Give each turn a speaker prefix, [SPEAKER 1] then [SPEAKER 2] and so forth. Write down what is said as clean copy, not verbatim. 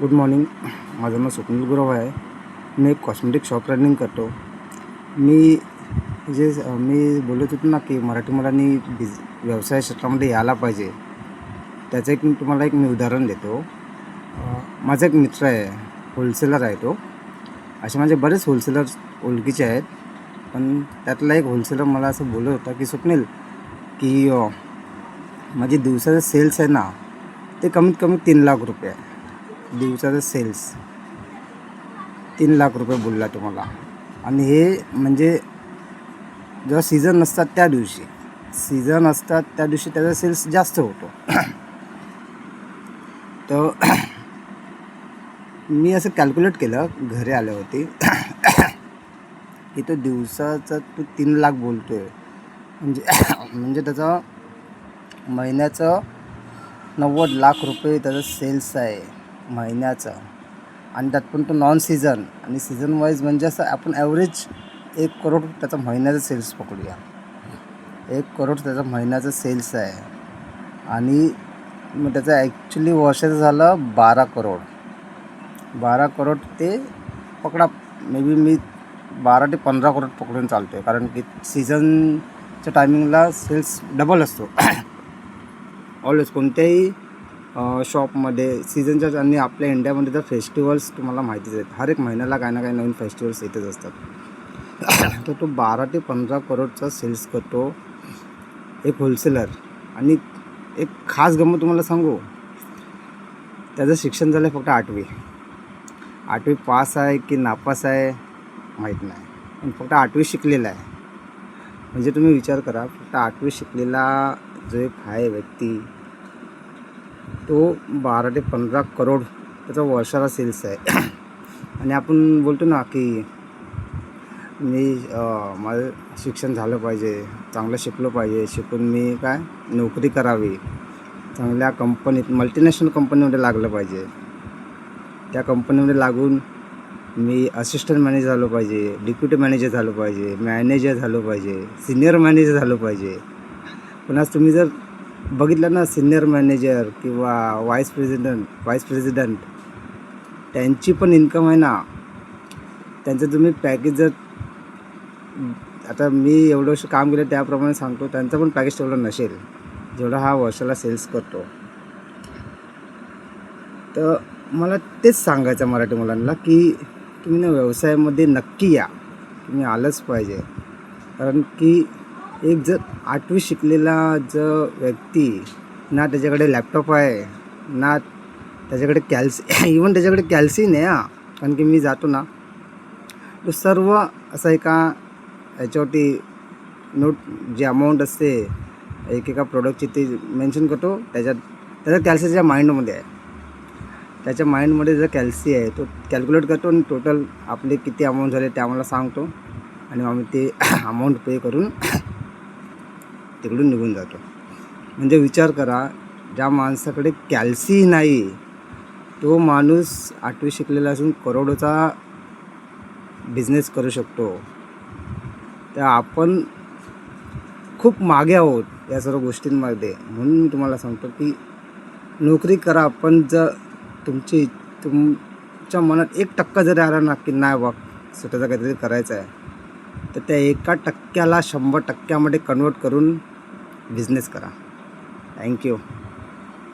[SPEAKER 1] Good morning. माझं नाव स्वप्नील गुरव आहे. मी एक कॉस्मेटिक शॉप रनिंग करतो. मी मी बोलत होतो ना की मराठी मुलांनी व्यवसाय क्षेत्रामध्ये यायला पाहिजे. त्याचं एक तुम्हाला मी उदाहरण देतो. माझा एक मित्र आहे, होलसेलर आहे तो. असे माझे बरेच होलसेलर ओळखीचे आहेत, पण त्यातला एक होलसेलर मला असं बोलत होता की स्वप्नील की माझे दिवसाचे सेल्स आहे ना, ते कमीत कमी 3 लाख रुपये आहे. दिवसाचं सेल्स 3 लाख रुपये बोलला तुम्हाला. आणि हे म्हणजे जेव्हा सीझन नसतात त्या दिवशी त्याचा सेल्स जास्त होतो. तर मी असं कॅल्क्युलेट केलं घरी आल्यावरती की तो दिवसाचा तो 3 लाख बोलतो आहे, म्हणजे त्याचा महिन्याचं 90 लाख रुपये त्याचा सेल्स आहे महिन्याचा. आणि त्यात पण तो नॉन सीझन आणि सीझन वाईज म्हणजे असं आपण ॲव्हरेज 1 करोड त्याचा महिन्याचा सेल्स पकडूया. 1 करोड त्याचा महिन्याचा सेल्स आहे. आणि मग त्याचं ॲक्च्युली वर्षाचं झालं 12 करोड. 12 करोड ते पकडा, मे बी मी 12 ते 15 करोड पकडून चालतो आहे, कारण की सीझनच्या टायमिंगला सेल्स डबल असतो. ऑलवेज कोणत्याही शॉपमध्ये सीझनच्या. आणि आपल्या इंडियामध्ये तर फेस्टिवल्स तुम्हाला माहितीच आहेत, हर एक महिन्याला काही ना काही नवीन फेस्टिवल्स येतच असतात. तर तो 12 ते 15 करोडचा सेल्स करतो एक होलसेलर. आणि एक खास गंमत तुम्हाला सांगू, त्याचं शिक्षण झालं आहे फक्त 8वी पास आहे की नापास आहे माहीत नाही, पण फक्त 8वी शिकलेला आहे. म्हणजे तुम्ही विचार करा, फक्त 8वी शिकलेला जो एक आहे व्यक्ती, तो 12 ते 15 करोड त्याचा वर्षाला सेल्स आहे. आणि आपण बोलतो ना की माझं शिक्षण झालं पाहिजे, चांगलं शिकलो पाहिजे, शिकून मी नोकरी करावी, चांगल्या कंपनीत मल्टीनॅशनल कंपनीमध्ये लागलं पाहिजे, त्या कंपनीमध्ये लागून मी असिस्टंट मॅनेजर झालो पाहिजे, डेप्युटी मॅनेजर झालो पाहिजे, मॅनेजर झालो पाहिजे, सिनियर मॅनेजर झालो पाहिजे. पण आज तुम्ही जर बघितलं ना, सिनियर मॅनेजर किंवा व्हाईस प्रेसिडेंट त्यांची पण इन्कम आहे ना, त्यांचं तुम्ही पॅकेज जर, आता मी एवढं वर्ष काम केलं त्याप्रमाणे सांगतो, त्यांचं पण पॅकेज तेवढं नसेल जेवढा हा वर्षाला सेल्स करतो. तर मला तेच सांगायचं मराठी मुलांना की तुम्ही ना व्यवसायामध्ये नक्की या, तुम्ही आलंच पाहिजे. कारण की एक जर 8वी शिकलेला व्यक्ती, ना त्याच्याकडे लॅपटॉप आहे, ना त्याच्याकडे इवन त्याच्याकडे कॅल्सी नाही. कारण की मी जातो ना, तो सर्व असं एका याच्यावरती नोट, जी अमाऊंट असते एकेका प्रोडक्टची ती मेन्शन करतो. त्याच्या कॅल्सी त्याच्या माइंडमध्ये आहे. त्याच्या माइंडमध्ये जर कॅल्सी आहे, तो कॅल्क्युलेट करतो आणि टोटल आपले किती अमाऊंट झाले ते आम्हाला सांगतो. आणि आम्ही ते अमाऊंट पे करून तिकडून निघून जातो. म्हणजे विचार करा, ज्या माणसाकडे कॅल्सी नाही, तो माणूस 8वी शिकलेला असून करोडोचा बिझनेस करू शकतो. तर आपण खूप मागे आहोत या सर्व गोष्टींमध्ये. म्हणून मी तुम्हाला सांगतो की नोकरी करा, पण जर तुमच्या मनात 1% जरी आला ना की नाही बघ स्वतःचं काहीतरी करायचं आहे, तर त्या 1%ला 100% कन्वर्ट करून बिझनेस करा. थँक्यू.